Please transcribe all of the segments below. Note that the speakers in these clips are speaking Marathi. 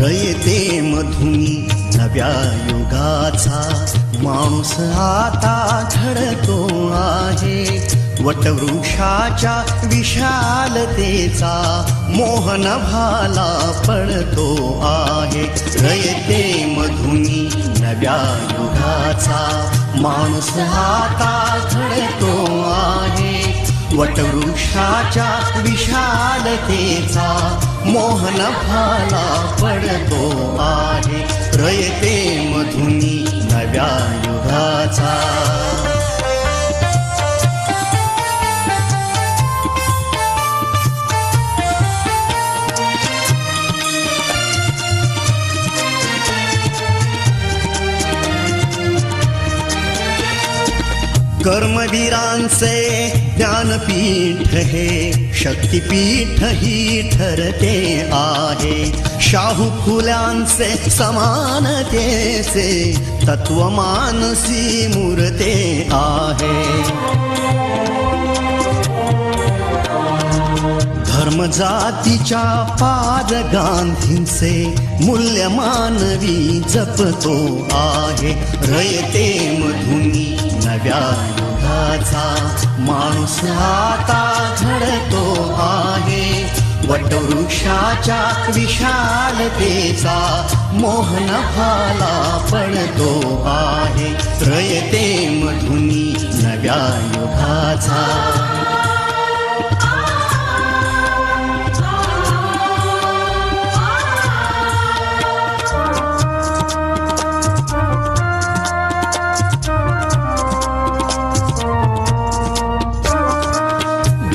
रयते मधुनी नव्या युगाचा माणूस आता घडतो आहे. वटवृक्षाच्या विशालतेचा मोहन भाला पडतो आहे. रयते मधुनी नव्या युगाचा माणूस आता घडतो आहे. वटवृक्षाच्या विशालतेचा मोहन भाला पडतो आहे. रयते मधुनी नव्या युगाचा. कर्मवीरांचे ज्ञानपीठ हे शक्तिपीठ ही ठरते आहे. शाहू फुल्यांचे समानतेचे तत्व मानसी मूर्ते आहे. धर्म जातीच्या पाद गांधींचे मूल्य मानवी जपतो आहे. रयते मधुनी नव्या युगाचा माणूस आता घडतो आहे. वटवृक्षाच्या विशालतेचा मोहन भाला पडतो आहे. रयते मधुनी नव्या युगाचा.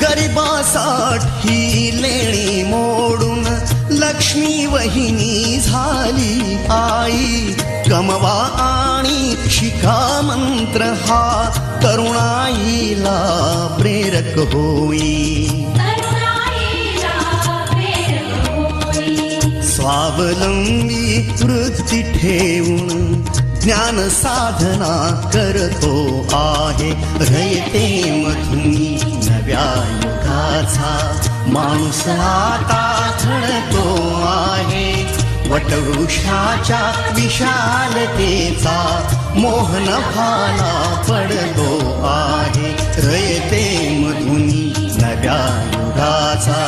गरिबासाठी लेणी मोडून लक्ष्मी वहिनी झाली आई. कमवा आणि शिका मंत्र हा तरुणाईला प्रेरक होई. स्वावलंबी वृत्ती ठेवून ज्ञान साधना करतो आहे. रयते मधुनी नव्या युगाचा माणूस आता घडतो आहे. वटवृक्षाच्या विशालतेचा मोहन भाला पडतो आहे. रयते मधुनी नव्या युगाचा.